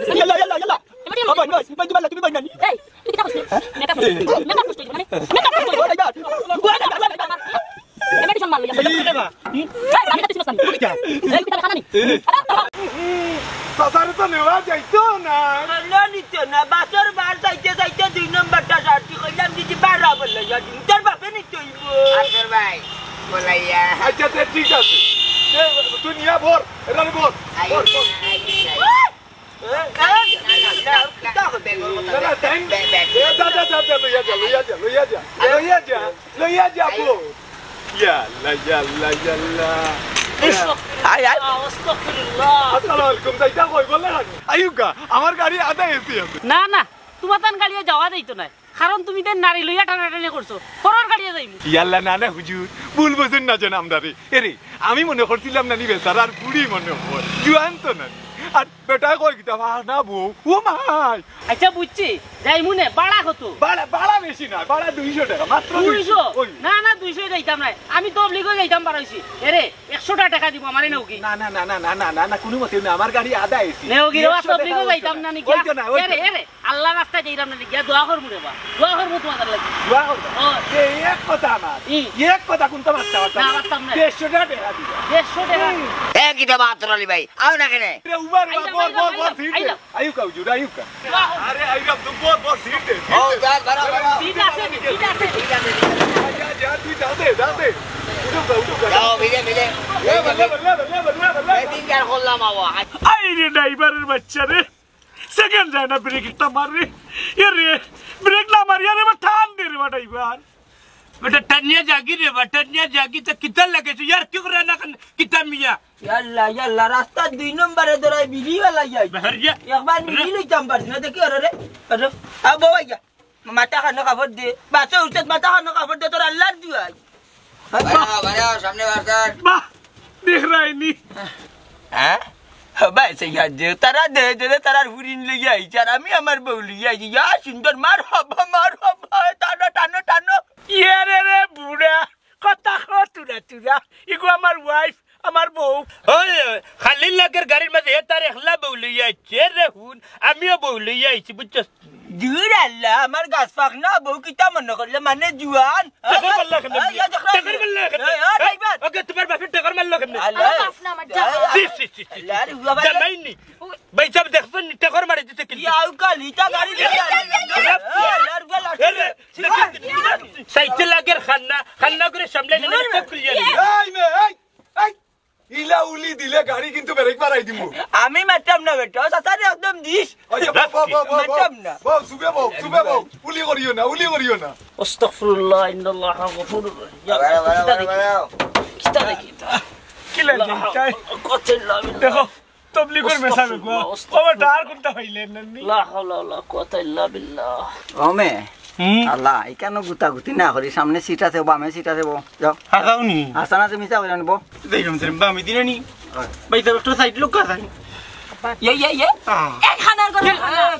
يلا يلا يلا بابا بس ما تبغى تبي بناني এই তুই কি করছিস মেকআপ করছিস মানে মেকআপ করছিস এমএডিশন মারলি এই আমি তো চিনছ না এই তুই খানা নি সাসারে তো নেওয়া যাইতো না না নিতে না বাসর বার যাইতে যাইতে 2 নম্বরটা সারটি কইলাম দিদি বাড়া বললে যাই তোর বাপে নিতে হইব আদর ভাই বলাইয়া আচ্ছা ঠিক আছে তুই নিয়া ভর এটা ভর ভর আমার গাড়ি আদা এসি আছে না না তোমার তান গাড়িয়ে যাওয়া যাইতো না কারণ তুমি দেন নারী লইয়া টানাটানি করছো পরের গাড়িয়ে যাইবো ইয়াল্লা না না হুজুর ভুল বুঝুন না জান আমরা রে আমি মনে করছিলাম নানি বেচার আর বুড়ি মনে হয় জুয়ান তো না আর বেটা কই কিতা না বউ ও মাই আচ্ছা বুঝছি যাই মুনে বাড়া কত বাড়া বেশি না বাড়া 200 টাকা মাত্র 200 না না 200 যাইতাম না আমি তবলিগো যাইতাম বাড়াইছি এরে 100 টাকা দিব আমারে নাও কি না না না না না না না না কোনো মতে না আমার গাড়ি আদা এসি নেও কি রে তবলিগো যাইতাম না নাকি এরে আল্লাহ রাস্তা যাইতাম না নাকি দোয়া করমু রে বা দোয়া করমু তোমাদের লাগি দোয়া করব এই এক কথা আমার এক কথা কোনটা মারতে না মারতাম না 150 টাকা দেয়া দিবা 150 টাকা এ কিটা মাত্র আলী ভাই আও না কেন রে উবার বর সিট দে আয়ুকা হুজুর আয়ুকা আরে আইরাম তো বর সিট দে ও যা বরাবর ঠিক আছে যা তুই যাতে উঠো যাও মিলে এই দিন কার করলাম আওয়া আই রে ড্রাইভারের বাচ্চা রে সেকেন্ড যায় না ব্রেকটা মার রে রে ব্রেক না মার রে ঠান দে রে ড্রাইভার बेटा टनिया जागी रे बा टनिया जागी तो कितना लगे तो यार क्यों रहना कितना मिया याल्ला याल्ला रास्ता 2 नंबर दराई बिजी वाला जाई बहरिया एक बार मिली चंबर न देखे अरे अरे अब भैया माता खाना का फट दे बात उठत माता खाना का फट दे तो अल्लाह दिया बड़ा सामने वारकर वाह देख रहा है नहीं हैं ভাই সেই যে তারা দে তারা হুরিন লাগি আইছে আর আমি আমার বউ লাগি আইছি ইয়া সুন্দর মার বাবা টানো টানো টানো ये रे बुढ़ा कता तुरा इको हमार वाइफ हमार बहू ओए खाली लगर गाड़ी में ये तारे हल्ला बोलिया चेरे हुन आमियो बोलिया इसी बुच्चा दूर अल्लाह हमार गास पाक ना बहू किता मन करले माने जुआन टकर मल्ला करने टकर मल्ला करने ओके तुम्हारे बाप टकर मल्ला करने सी यार हुआ भाई जमाई नहीं भाई सब देखो नहीं टकर मारे जैसे कि यार का लीटा गाड़ी ले यार गला साइकिल लगर खाना करे सामने नहीं सब क्लियर এই ইলা উলি দিলে গাড়ি কিন্তু ব্রেক মারাই দিমু আমি মারতাম না বেটা সাতারে একদম দিস মারতাম না বউ সুবে বউ উলি করিও না আস্তাগফিরুল্লাহ ইন্নাল্লাহ গফুরুর কিতা দেখি কি লাগে দেখো তবলিগের মেসাবে গো ওবা ডার কোনটা হইলেন নি লা হাওলা ওয়ালা কুওয়াতা ইল্লা বিল্লাহ ওমে আল্লাহ এখানে গুতাগুতি না করি সামনে সিট আছে বামে সিট আছে যাও হাগাউনি আসানা তুমি মিছা কইরা নিবো দেখুন তেরে বামি দিনানি ভাই তো একটু সাইড লোক কাজাই ये एक खाना कर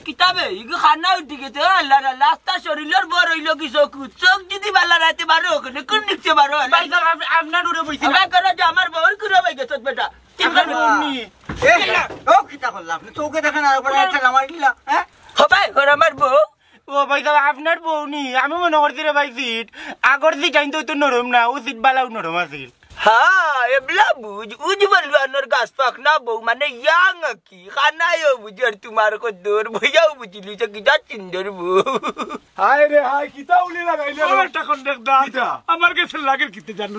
किताब है ये खाना उठी के तो अल्लाह रास्ता शरीर बोर होइलो कि चोक दीदी वाला राते बारो कने कोन निचे बारो ভাই তো আপনা ডুরে বইছি আমরা করে যে আমার বউর করে ভাই গেছত বেটা কেমন নি ও কিতাব আল্লাহ আপনি চোখে দেখেন আর পরে ঠেলা মারিলা হ্যাঁ ভাই ওর আমার বউ ও ভাই তো আপনার বউনি আমি মনে করছি রে ভাই সিট আগর দিক আইন তো নরম না ও সিট বালাও নরম আছিল हाँ एबला बुझ उज्जवल वानर गास पाक ना बो माने यांग की खाना यो बुजर तुम्हारे को दूर भैया बुझली से किदा चिंदर बो হায় রে হায় কিতা উলি লাগাইলে আমার টাকা দেখ দা আমার কাছে লাগের কিতে জানো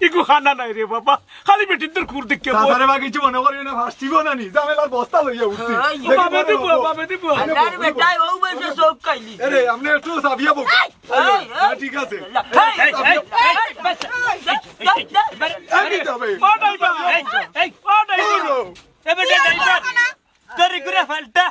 ইগো খানা নাই রে বাবা খালি বেটির তোর কুর দেখকে সাসারে বা কিছু মনে করিও না ফাস্টিবো না নি জামেলার বস্তা লইয়া উঠছি বাবে দিব আল্লাহর বেটা ও বসে সব খাইলি আরে আমনে একটু সাবিয়া বক ঠিক আছে আমি যাবে ও ড্রাইভার এই ও ড্রাইভার এবে ড্রাইভার তোরি করে ফালতা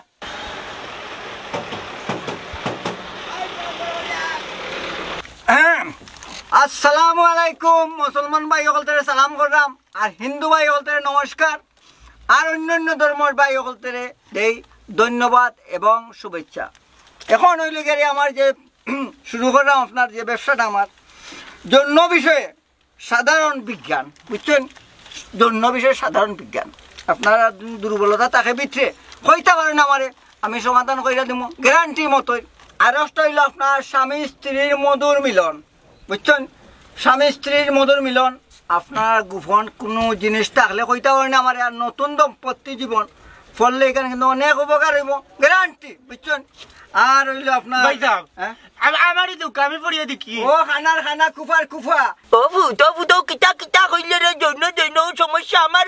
আসসালামু আলাইকুম মুসলমান ভাই সকলকে সালাম করলাম আর হিন্দু ভাই সকলকে নমস্কার আর অন্যান্য ধর্মের ভাই সকলকে দেই ধন্যবাদ এবং শুভেচ্ছা এখন হইল গেলে আমার যে শুরু করলাম আপনার যে ব্যবসাটা আমার জন্য বিষয়ে সাধারণ বিজ্ঞান বুঝছেন জন্য বিষয়ে সাধারণ বিজ্ঞান আপনার দুর্বলতা তাকে ভিতরে কইতে পারেন আমারে আমি সমাধান কইরা দিব গ্যারান্টি মতোই। আরেকটা হইল আপনার স্বামী স্ত্রীর মধুর মিলন, বুঝছেন? স্বামী স্ত্রীর মধুর মিলন আপনার গোপন কোনো জিনিস থাকলে কইতে পারেন আমারে। আর নতুন দম্পতি জীবন ফললে এখানে কিন্তু অনেক উপকার হইব, গ্যারান্টি, বুঝছেন? আর হইল আপনার ভাই সাহেব আমারই দুঃখ আমি পড়িয়ে দেখি ও খানার খানা কুফার কুফা। ও ভূত কিতা কিতা কইলে রে জন্য সমস্যা আমার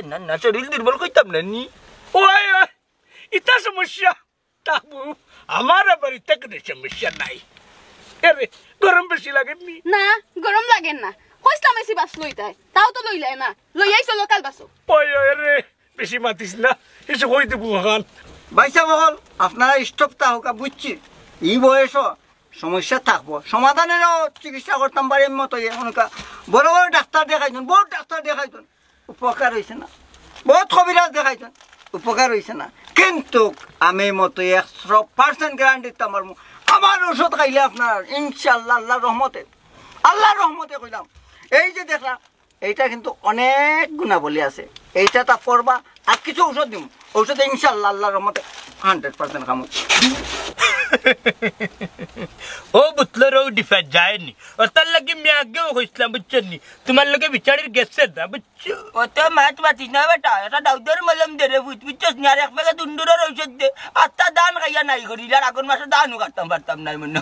না না শরীর দুর্বল কইতাম না নি ওই ইতা সমস্যা তাবু আমার আবার ইতা কোনো সমস্যা নাই। আরে গরম বেশি লাগেনি? না গরম লাগেন না, কইসলাম এসি বাস লইতাই, তাও তো লইলে না, লইয়াই চলো কাল বাসো। ওই রে বেশি মাতিস না, এসে কই দেবো হান। বাইসা বহল আপনারা স্টপ থাকা বুঝছি, এই বয়স সমস্যা থাকবো, সমাধানেরও চিকিৎসা করতাম পারি মতো। এখনকার বড় বড় ডাক্তার দেখাইছেন, বহুত ডাক্তার দেখাইছেন, উপকার হয়েছে না। বহুত কবিরাজ দেখাইছেন, উপকার হয়েছে না। কিন্তু আমি মতো 100% গ্যারান্টি দিতাম পারবো আমার ওষুধ খাইলে আপনার ইনশাল্লাহ আল্লাহর রহমতে কইলাম। এই যে দেখলাম এইটা কিন্তু অনেক গুণাবলী আছে, এইটা তা করবা। আর কিছু ঔষধ দিম, ঔষধে ইনশাল্লাহ আল্লাহর রহমতে 100% কাম। ও বুতলের ও ডিফা যায়নি, ও তার লাগে আমি আগেও কইছিলাম বুঝছেন নি, তোমার লগে বিচারের গেছে না বুঝছো? ও তো মাছ মাতিস না বেটা, এটা দাউদের মলম দে রে বুঝছিস না। আর এক পেগে দুন্দুরের ঔষধ দে, আত্মা দান খাইয়া নাই করি। আর আগের মাসে দানও কাটতাম পারতাম নাই মনে।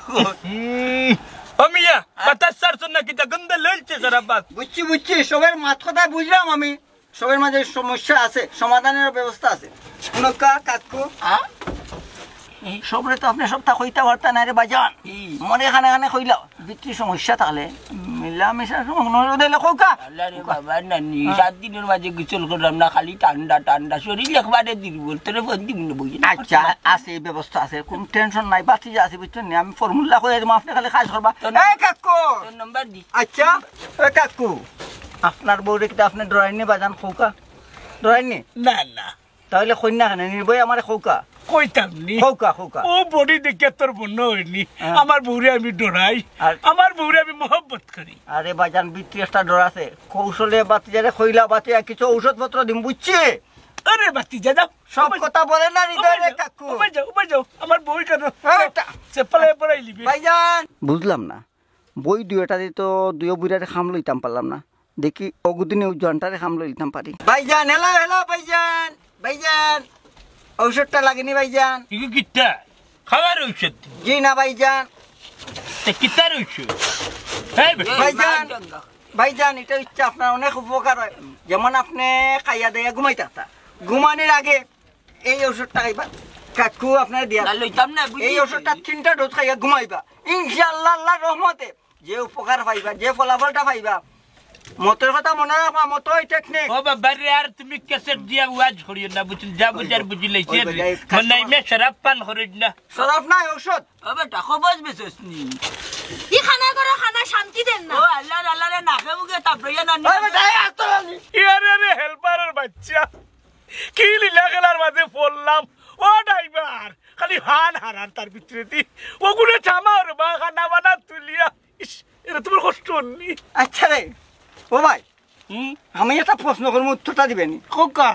ও মিয়া বাতাস সারছো না কিতা গন্ধ লইছে সারা বাস। বুঝছি সবের মাত কথা বুঝলাম আমি, সবের মাঝে সমস্যা আছে, সমাধানের ব্যবস্থা আছে। কাকু সবরে তো আপনি সপ্তাহ কইতে পারতেন না রে বাজান, মনে খানে খানে কইলাও বিক্রি সমস্যা তাহলে মিলামিশা দিলে কৌকা। আল্লাহ রে বাবা নানি 7 দিনের মাঝে গোসল করলাম না, খালি ঠান্ডা ঠান্ডা শরীর একবারে দুর্বল। তোরে বন্দি মনে বই আচ্ছা আছে, এই ব্যবস্থা আছে, কোন টেনশন নাই। বাতি যে আছে বুঝছেন নি, আমি ফর্মুলা কই দেবো, আপনি খালি কাজ করবা। এই কাকু তোর নাম্বার দি। আচ্ছা এ কাকু আপনার বউরে কিটা আপনি ডরাইনি বাজান কৌকা? ডরাইনি না না তাহলে কন্যা খানে নির্ভয় আমার কৌকা কইতাম নি। কৌকা ও বডি দেখে তোর বন্য হয়নি, আমার বউরে আমি ডরাই, আমার বউরে আমি মহব্বত করি। আরে বাজান বিত্রি একটা ডর আছে, কৌশলে বাতি যারে কইলা বাতি কিছু ঔষধপত্র দিম, বুঝছি? আরে বাতি যা যাও, সব কথা বলে না হৃদয় রে কাকু। উপায় যাও আমার বই কেন সে পালাই পড়াই লিবি ভাইজান। বুঝলাম না, বই দুইটা দিয়ে তো দুই বুড়ারে খাম লইতাম পারলাম না, দেখি অগুদিনে জনটারে খাম লইতাম পারি। ভাইজান হেলো ভাইজান ঔষধটা লাগেনি ভাইজান? কি কিতা খাবার ঔষধ? জি না ভাইজান। কিতার ঔষধ? ভাইজান এটা হচ্ছে আপনার অনেক উপকার হয়। যেমন আপনি খাইয়া দেয়া ঘুমাই থাকতা, ঘুমানোর আগে এই ওষুধটা খাইবা কাকু আপনার দিয়া। এই ওষুধটা 3টা ডোজ খাইয়া ঘুমাইবা, ইনশাআল্লাহ আল্লাহর রহমতে যে উপকার পাইবা, যে ফলাফলটা পাইবা। মতের কথা মনে রাখবা, মতই টেকনিক। ও বাবা রে, আর তুমি ক্যাসেট দিয়া ওয়াজ করিও না বুঝছেন, যা বুঝার বুঝি লইছে রে। মনে মে শরাব পান করিস না। শরাব নাই ঔষধ। ও বেটা খবর বেছস নি, ই খানা করে খানা শান্তি দেন না। ও আল্লাহ রে নাকে মুখে তাপড়িয়া না নি। ওই বেটা আতরানি ইয়ারে রে হেল্পারের বাচ্চা, কি লীলা খেলার মাঝে পড়লাম। ও ড্রাইভার খালি হারান তার ভিতরে দি ওগুলো থামাও রে বা, খানা বানা তুলিয়া। ইস, এটা তোমার কষ্ট হয়নি? আচ্ছা রে ও ভাই, আমি একটা প্রশ্ন করবো, উত্তরটা দিবেনি? খোকা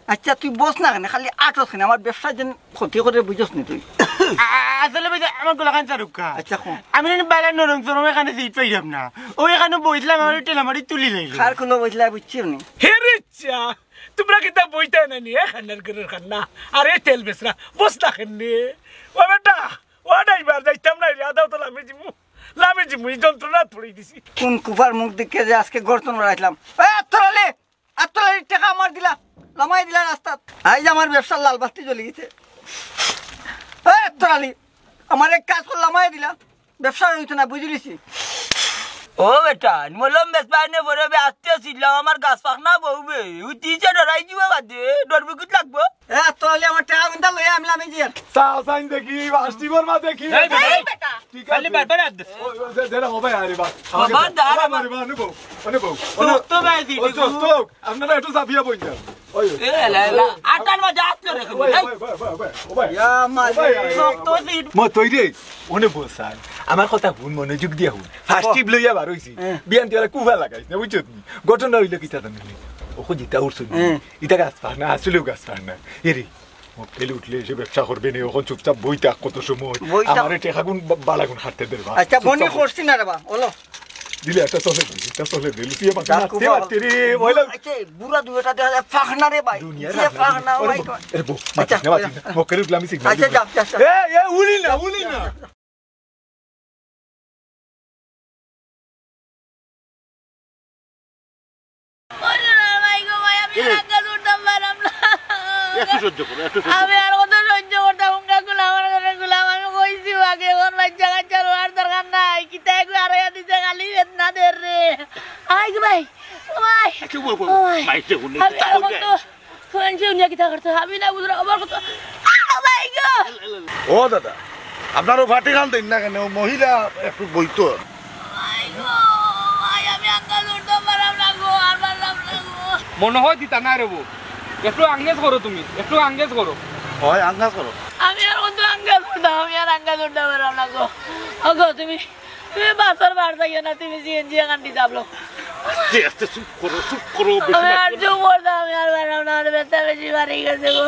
আচ্ছা তুই বস না কেন, খালি আটস কেন? আমার ব্যবসার জন্য ক্ষতি করে বুঝস নি তুই? আসলে ভাই আমার গলা কান চারুকা। আচ্ছা আমি বাইরে নরম চরম এখানে সিট পাইলাম না, ওই এখানে বইছিলাম, আমার টেলামারি তুলি লাইল। কার কোনো বুঝলা বুঝছি নি? হেরে চা তোমরা কিতা বইতে না নি খান্নার করে খান্না, আরে তেল বেসরা বস না খেননি। ও বেটা ও ড্রাইভার যাইতাম না রে, আদাও তো লামে জিমু এই যন্ত্রণা পড়ে দিছি। কোন কুফার মুখ দেখে যে আজকে গর্তন রাখলাম। আত্তরালি টাকা আমার দিলা, লামাই দিলা রাস্তাত। আজ আমার ব্যবসার লাল বাতি জ্বলে গেছে। আত্তরালি আমার এক কাজ করে লামাই দিলা, ব্যবসা হইতো না, বুঝলিছি? ও বেটা মলম বেশ পাইনে বড় বে আসতে ছিলাম, আমার গাছ পাক না বউবে উঠিছে ডরাই দিবা বাদে, ডরবে কি লাগবো? আত্তরালি আমার টাকা গুনটা লইয়া আমি লামে যাই। চাও সাইন দেখি বাস্তি বর্মা দেখি এই বেটা খালি বারবার আদ দেরা হবে আরে বাস বাবা দাঁড়া মারি বা অনুভব তো ভাই দি স্টপ আপনারা একটু চাপিয়া বইন যান। ওই এ লা আটান মা যাত রে রে ওই ইয়া মালি তো সিট মই তৈ রে ওনে বসাই আমার কথা শুন, মনোযোগ দিয়া শুন। ফার্স্ট টিপ লইয়া বার হইছি, বিয়ান দিয়া কুফা লাগাইছ না বুঝছত নি? ঘটনা হইল কিতা জানি ওকে জিতা উঠছো ইটা গাছ পার না আসলেও গাছ পার না এরি মোটেল উঠলে এসে ব্যবসা করবে না ওখন চুপচাপ বই থাক কত সময় আমার টেকাগুন বালাগুন খাটতে দেবা আচ্ছা বনি করছি না রে বা ওলো দিলে একটা চলে দিল তুই আমাকে নাচতে পারতে রে বইলা আচ্ছা বুড়া দুইটা দেখা ফাখনা রে ভাই যে ফাখনা ভাই এর বউ মাছ না মোকেল উঠলাম সিগন্যাল আচ্ছা যা যা এ উলি না আমি আর কত সহ্য করতাম আমার গুলাম আমি কইছি আগে ওর বাচ্চা কাচ্চা আর দরকার নাই কিতা একটু আড়াইয়া দিতে খালি বেদনা দে রে আই গো ভাই আমি না বুঝলাম আমার কথা ও দাদা আপনারও ভাটি খান দেন না কেন মহিলা একটু বইতো আমি আঙ্গাল উঠতে পারলাম না গো আর পারলাম না গো মনে হয় দিতা না রে বউ একটু আঙ্গেজ করো তুমি একটু আঙ্গেজ করো হয় আঙ্গাজ করো আমি আর কত আঙ্গাল উঠতাম আমি আর আঙ্গাল উঠতে পারলাম না গো ওগো তুমি বাসার বার থাকিও না তুমি সিএনজি কান্দি যাবলো চুপ করো আমি আর চুপ করতাম আমি আর পারলাম না আমার ব্যথা বেশি বাড়ি গেছে গো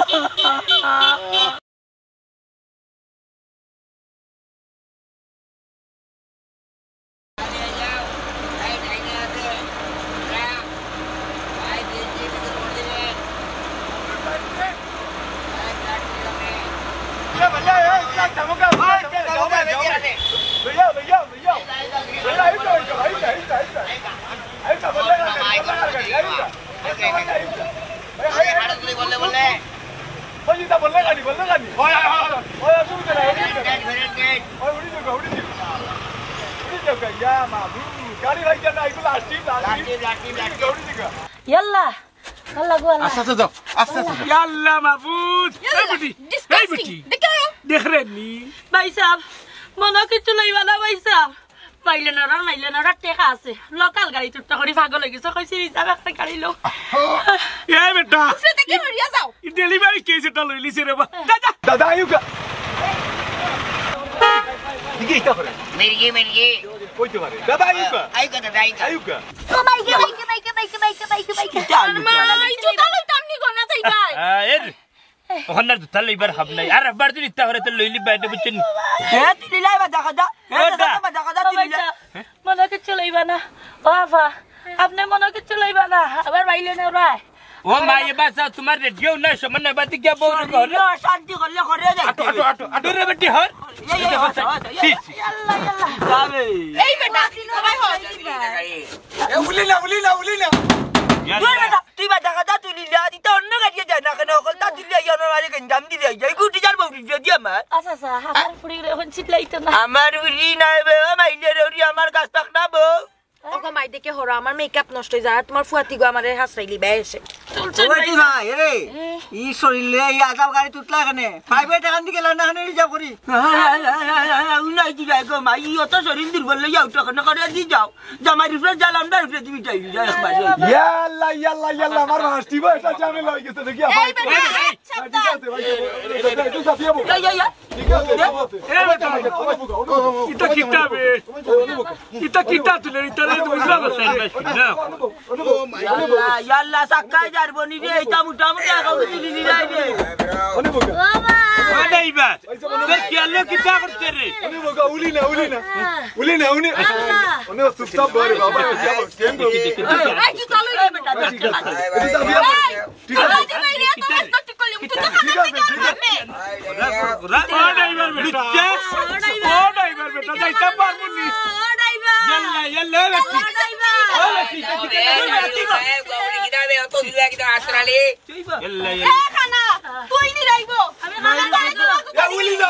ইয়াল্লা আল্লাহ গো আল্লাহ আস্তে যাও আস্তে ইয়াল্লাহ মাহবুব এই বেটি দেখ রে নি ভাই সাহেব মনে কিছু লইবা না ভাই সাহেব পাইলে না টেকা আছে লোকাল গাড়ি চুট্টা করে পাগল হয়ে গেছে কইছি রিজার্ভ একটা গাড়ি লো এই বেটা দেখে মরিয়া যাও ডেলিভারি কেস এটা লই লিছে রে বা দাদা আয়ুকা দিকে ইটা করে মির্গি কইতে পারে দাদা আয়ুকা দাদা আয়ুকা ও মাইকে মাই জুতা লইতাম নি গনা চাই ভাই এর ওখানে দুটা লইবার হাব নাই আর একবার তুই ইচ্ছা করে তো লইলি বাইরে বুঝছেন হে তুই লাই বাদা কথা হে বাদা কথা তুই মনে কিছু লইবা না ও আফা আপনি মনে কিছু লইবা না আবার বাইলে না রায় ও মায়ে বাসা তোমার রেডিও না সমান না বাতি কে বউ ঘর শান্তি করলে করে যাই আটো রে বেটি হর যাবে এই বেটা সবাই হয় উলি না তুই বাদা কথা তুই লিলা দিতে অন্য গাড়ি যায় না কেন কলতা দিলে ইয়ানো মারে গঞ্জাম দিলে যাই গুটি যার বউ দি আমার আচ্ছা আচ্ছা আমার ফুড়ি রে হন চিতলাইতো না আমার উরি নাই বে মাইলে রে আমার গাছ পাক না বউ ওগো মাই দেখে হরা আমার মেকআপ নষ্ট হই যায় তোমার ফুয়াতি গো আমারে হাসরাইলি বাই এসে ওইটি ভাই রে ই শরীরে এই আজাব গাড়ি তুতলা কেনে প্রাইভেট এখান থেকে লানা হানে রিজার্ভ করি উনাই দি যাই গো মাই অত শরীর দুর্বল লই যাও তো কেন করে দি যাও জামাই রিফ্রেশ জালাম না রিফ্রেশ দিবি যাই একবার ইয়াল্লা আমার হাসি বা এটা ঝামেলা হয়ে গেছে দেখি ভাই ঠিক আছে ভাই একটু সাফিয়া বল ঠিক আছে এটা কিতাবে এটা কিতা তুলে এটা বুঝলা কথা না ইয়াল্লা সাক্কা যারবো নি রে এটা মোটামুটি একাউন্ট দিলি নি রে আইবা কি আলো কিতা করতে রে উলি না ওনে চুপচাপ বলে বাবা কেন বল এই জুতা লইলে বেটা ঠিক আছে এটা সাফিয়া বল ঠিক আছে ও ড্রাইভার বেটা যাইতা পারবো নি ইয়াল্লা তুই নি রাইবো আমি উলি না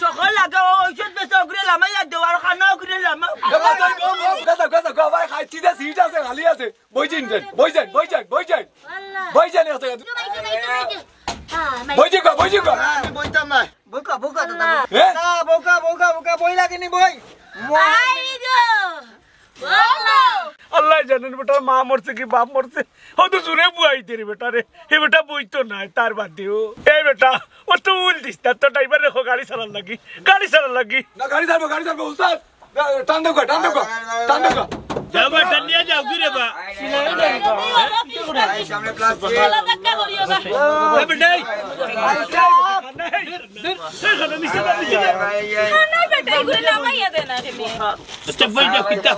সকাল লাগা ঔষধ বেশ অগ্রে লামাই দেওয়ার খানা অগ্রে লামা গাদা ভাই খাইছি দা সিট আছে খালি আছে বইজেন বইজেন আমি বইতাম না বোকা দাদা বোকা বই লাগেনি বই আল্লাহ জানেন বেটা মা মরছে কি বাপ মরছে ও তো জুরে বুয়াইতে রে বেটা রে হে বেটা বই তো নাই তার বাদ দিও এই বেটা ও তো উল দিস তার তো ড্রাইভার রেখো গাড়ি চালান লাগি না গাড়ি চালাবো উস্তাদ টান দাও যাও বেটা নিয়ে যাও কি রে বা সামনে প্লাস্টিক এ বেটা আচ্ছা বই যাও কিতা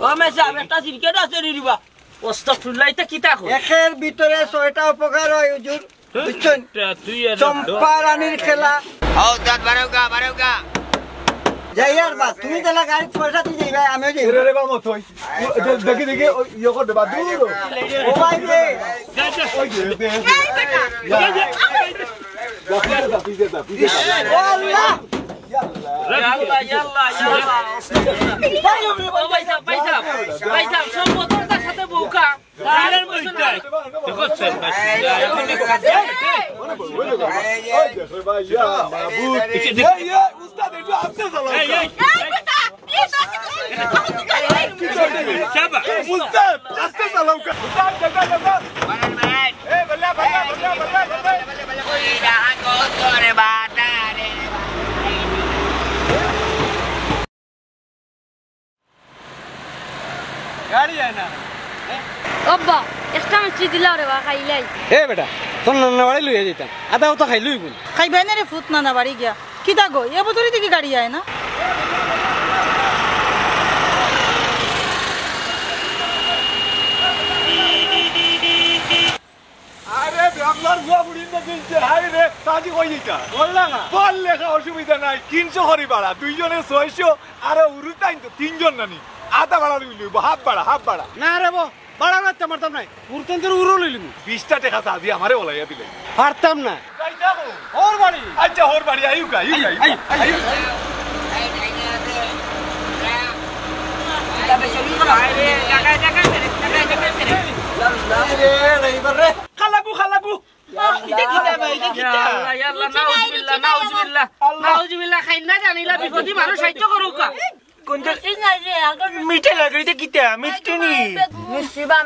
ও মেসা একটা ক্রিকেট আছে রে দিবা আস্তাগফিরুল্লাহ এটা কিতা কই একের ভিতরে 6টা উপকার হয় হুজুর বুঝছেন তুই আর চম্পা রানীর খেলা ও দাঁত বাড়াওগা যাইয়ার বা তুমি তাহলে গাড়ি পয়সা দিয়ে যাইবা আমিও যাই রে বা মত হই দেখি দেখি ইয়ে করে দেবা দূর ও ভাই রে ওই যে দে ও আল্লাহ ইয়াল্লাহ ইয়াল্লাহ ইয়াল্লাহ ও পয়সা পয়সা পয়সা সব বদলটার সাথে বউকা গাড়ির মধ্যে দেখো স্যার উস্তাদ একটু আস্তে চালাও এই এই চাবা উস্তাদ আস্তে চালাও উস্তাদ দেখা দেখা এ বল্লা বল্লা বল্লা বল্লা গাড়ি আয় না অব্বা একটা মিষ্টি দিলা রে বা খাইলাই এ বেটা তোর নানা বাড়ি লইয়া যেতাম আদাও তো খাইলই গুণ খাইবাই না রে ফুট না বাড়ি গিয়া কিতা গো এ বছরই থেকে গাড়ি আয় না আরে বাংলার গুয়া বুড়ি না কিনছে হাই রে সাজি কই এটা বললা না বল লেখা অসুবিধা নাই 300 করি ভাড়া দুইজনে 600 আর উরুটাইন তো তিনজন নানি আধা ভাড়া লইব হাফ ভাড়া না রে বো বাড়া রাখতে পারতাম নাই উড়তেন তোর উড়ো লইলিম 20টা টাকা সাজি আমারে বলাইয়া দিলে পারতাম না ওর বাড়ি আচ্ছা ওর বাড়ি আইউকা খালাবু এটা কিতা ভাই এটা কিতা ইয়াল্লাহ নাউজুবিল্লাহ নাউজুবিল্লাহ খাইনা জানিলা বিপদি মানুষ সাহায্য করুকা কোনটা মিঠে লাগে এটা কিতা মিষ্টি নি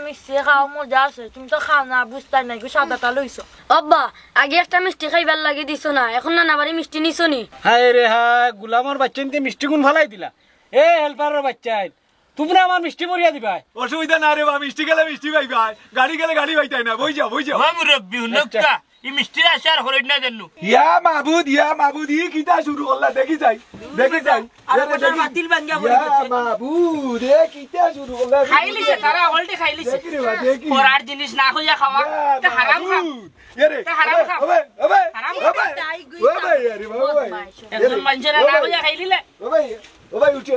মিষ্টি খাও মজা আছে তুমি তো খাও না বুঝতাই নাই সাদাটা লইছো অব্বা আগে একটা মিষ্টি খাইবার লাগি দিছো না এখন না বাড়ি মিষ্টি নিছো নি হায় রে হায় গুলামর বাচ্চানকে মিষ্টি গুণ ফালাই দিলা এ হেল্পারের বাচ্চাই তোমরা আমার মিষ্টি পরিয়া দিবা অসুবিধা না রে বা মিষ্টি গেলে মিষ্টি পাইবা গাড়ি গেলে গাড়ি পাইতাই না বই যাও মুরব্বি হুনকা ই মিষ্টি আসার হরিণ না জানু ইয়া মাবুদ ই কিতা শুরু করলা দেখি যাই আর ওটার মাতিল বাঙ্গা পড়ে গেছে মাবুদ এ কিতা শুরু করলা খাইলিছে তারা অলরেডি খাইলিছে দেখি রে বা দেখি পরার জিনিস না হইয়া খাওয়া এটা হারাম খা এরে এটা হারাম খা ওবে হারাম ওবে আরে বাবা একজন মানুষের না হইয়া খাইলিলে ওবে উঠো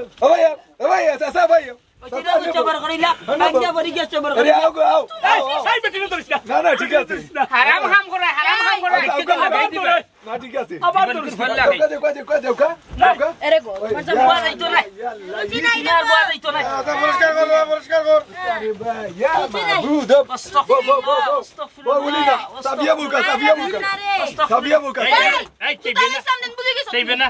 ওবে সাসা ভাই ওইটা চবর করিলা বাঙ্গা পড়ে গেছে চবর আরে আও এই বেটি না ধরিস না ঠিক আছে হারাম খাম করে না ঠিক আছে আবার ধরিস ফেললা দেউকা এরে গো বুয়া যাইতো না চিনার বুয়া যাইতো না পরিষ্কার কর আরে ভাই ইয়া মাবুদ আস্তাগফিরুল্লাহ সাবিয়া মুকা এই তেবে না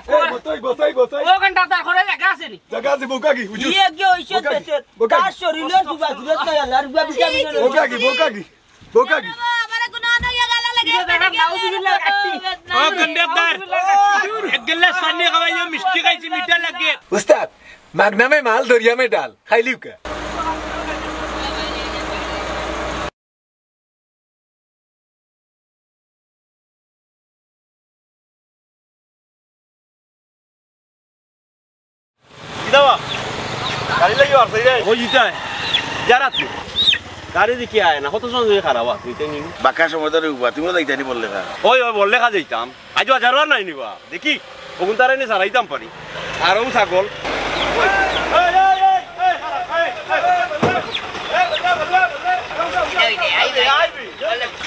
বসাই ও ঘন্টা তার ঘরে জায়গা আছে নি জায়গা আছে বোকা কি হুজুর ইয়ে কি হইছে তেতে তার শরীরে দিবা দিবে তো আল্লাহর ভিটামিন বোকা কি আমারে কোন আনাইয়া গালা লাগে দেখা নাউজুবিল্লাহ কাটি ও গন্ডেদার এক গ্লাস পানি খাওয়াইও মিষ্টি খাইছি মিঠা লাগে উস্তাদ মাগনা में माल दरिया में डाल खाइलिउ का দাও গাড়ি লাগি আর সাইরে ওই জিতা যারা তুই গাড়ি দেখি আয় না কত সময় খারাপ তুই নি বাকা সময় ধরে উবা তুমিও যাইতানি বললে না ওই বললে খা যাইতাম আজ হাজার আর নাই নিবা দেখি ওগুন তারে নি সারাইতাম পারি আর ও ছাগল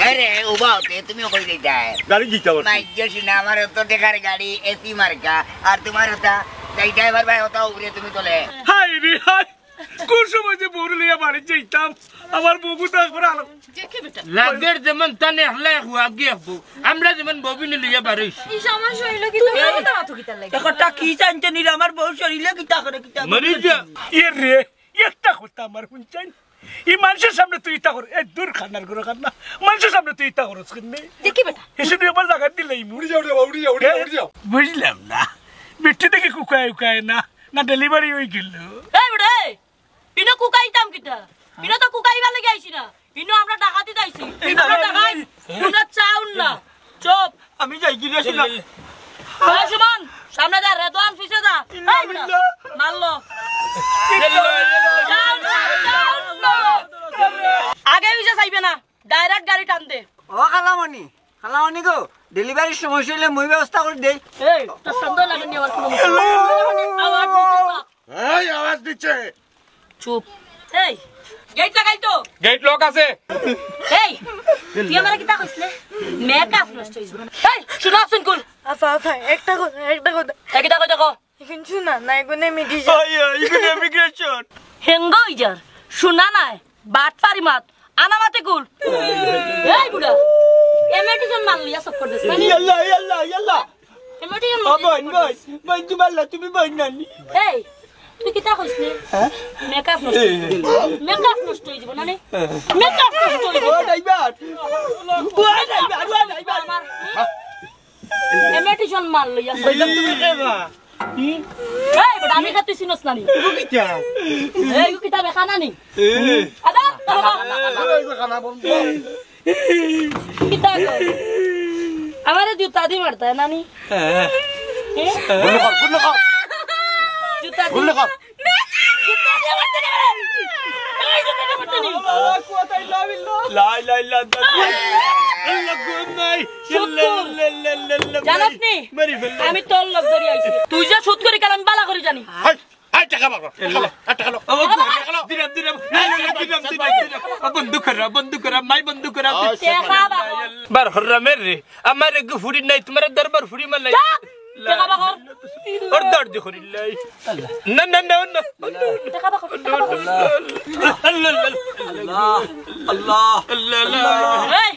আরে উবাতে তুমি কই দিতা গাড়ি জিতা নাই যেছি না আমার তো দেখার গাড়ি এসি মার্কা আর তোমার ওটা যাই ড্রাইভার ভাই ওটা উপরে তুমি তোলে হাই রে হাই কোন সময় যে বউর লিয়া বাড়ি যাইতাম আমার বউ তারপর আলো লাগের যেমন তানে হলে হুয়া গিয়ে আমরা যেমন ববিনে লিয়া বাড়ি এই সমস্যা হইলো কি তুমি কথা মাথা কিতা লাগে একটা কি জানতে নিরা আমার বউ শরীরে কিটা করে কিটা মরি যা ইয়ে রে একটা কথা আমার শুনছেন এই মানুষের সামনে তুই ইটা কর এই দূর খানার গুলো খানা মানুষের সামনে তুই ইটা করছ কিনে দেখি বেটা এসে তুই আমার জায়গা দিলেই উড়ি যাও বুঝলাম না বেটি থেকে কুকায় না না ডেলিভারি হয়ে গেল এই বড়ে ইনো কুকাইতাম কিটা ইনো তো কুকাইবা লাগি আইছি না ইনো আমরা ডাকাতি দাইছি আমরা ডাকাই তোমরা চাউন না চুপ আমি যাই কি রে শুনা ওই সুমন সামনে যা রেদওয়ান পিছে যা এই বড়া মারলো আগে পিছে যাইবে না ডাইরেক্ট গাড়ি টান দে ও খালামণি খালামণি গো ডেলিভারির সমস্যা হলে মুই ব্যবস্থা করে দেই এই তো সুন্দর লাগে নি আমার কোনো আওয়াজ দিতে না এই আওয়াজ দিচ্ছে চুপ এই গেট লাগাই তো গেট লক আছে এই তুই আমার কি তা কইছলে মেকআপ নষ্ট হইছে এই শুনা শুন কুল আফা একটা কথা কি তা কই দেখো কিন্তু না নাই গুনে মিডি ইমিগ্রেশন হেঙ্গো ইজার শুনা নাই বাট পারি মাত আনা মাতে কুল এই বুড়া এমএটিজন মারলি সব করে দিস ইয়াল্লা ইয়াল্লা ইয়াল্লা এমএটিজন বই তুমি বললা তুমি বই নানি এই তুই কি তা কইছলে মেকআপ নষ্ট হই যাব না নে মেকআপ নষ্ট হই যাব ও ড্রাইভার আমার এমএটিজন মারলি বললাম তুমি কেবা এই বড় আমি খাতে চিনস না নি কিটা এই কিতা দেখা না নি আদা খানা বন্ধ কিতা কর আমারে জুতা দি মারতা है नानी গুল্লে কর জুতা গুল্লে কর জুতা দি মারতে নি এই জুতা দি মারতে নি লা লা লা আল্লাহ গুড নাই জানাস নি আমি তোর লোক ধরি আইছি তুই যা শুট করি কাল আমি বালা করি জানি হাই হাই টাকা মার টাকা লো দিরাম দিরাম বন্ধু করা মাই বন্ধু করা দেখা বাবা বার হররা মেরে আমার এক ফুড়ি নাই তোমার দরবার ফুড়ি মার নাই দেখা বাবা और दर्द खोरी लाई ना ना ना ना দেখা বাবা আল্লাহ এই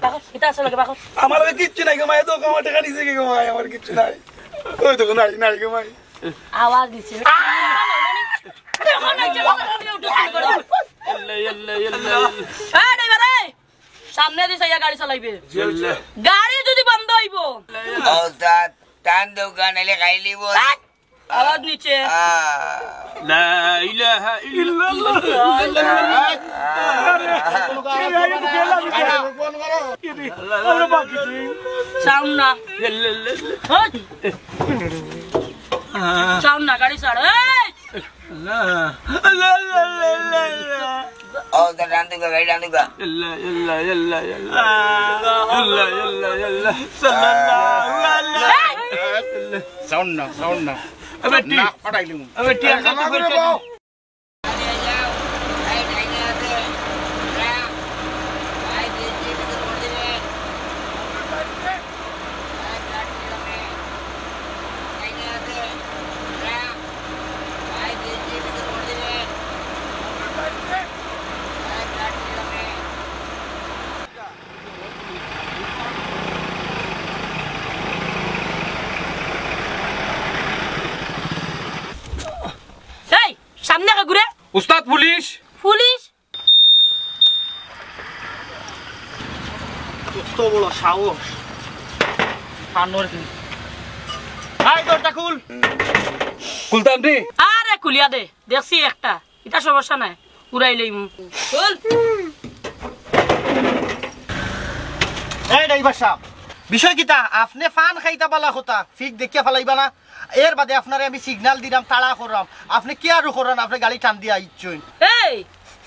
বাবা কিতা আসলে বাবা আমার কিচ্ছু নাই গমাই তো কমা টাকা নিছে কি গমাই আমার কিচ্ছু নাই ওই তো নাই নাই গমাই আওয়াজ দিছে সামনে দিছে গাড়ি চালাইবে গাড়ি যদি বন্ধ হইব টান দেও গানালে খাইলিব আওয়াজ নিচে লা ইলাহা ইল্লাল্লাহ সাউন্ড না সাউন্ড না গাড়ি ছাড় ও দা টান দেও গাড়ি টান দেও ইল্লা ইল্লা ইল্লা ইল্লা ইল্লা ইল্লা ইল্লা সাল্লাল্লাহু আলাইহি সাউন্ড না अबे না পড়াইলিম अबे টিয়া খানা করে বাও এই সামনে কে ঘুরে उस्ताद पुलिस পুলিশ তো বড় সাহস ফানোর হাই দরজা খুল कुलतान दी আরে কুলিয়া দে দেখছি একটা এটা সমস্যা নাই উড়াই লইমু চল এই ড্রাইভার সাহেব বিষয় কিটা আপনি ফান খাইতা বালা কথা ফিক দেখিয়া ফেলাইবা না এর বাদে আপনারে আমি সিগন্যাল দিলাম তাড়া করলাম আপনি কি আর করেন আপনি গাড়ি টান দিয়া ইচ্ছুন এই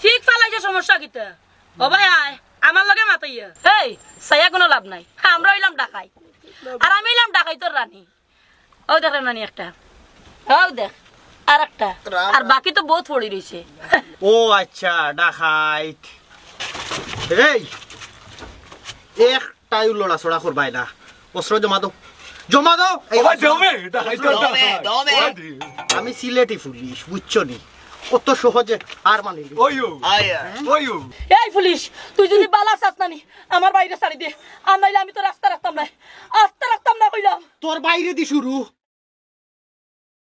ঠিক ফালাইছে সমস্যা কিটা ও ভাই আয় আমার লগে মাতাইয়া এই সায়া কোনো লাভ নাই আমরা হইলাম ডাকাই আর আমি হইলাম ডাকাই তোর রানী ও দেখ রানী একটা ও দেখ আর একটা আর বাকি তো বহুত পড়ি রইছে ও আচ্ছা ডাকাইত এই একটাই লড়াছড়া করবাই না অস্ত্র জমা দাও আমি সিলেটি পুলিশ বুঝছো নি কত সহজে আর মানি এই পুলিশ তুই যদি বালা চাস নানি আমার বাইরে ছাড়ি দে আর নাইলে আমি তো রাস্তা রাখতাম না কইলাম তোর বাইরে দি শুরু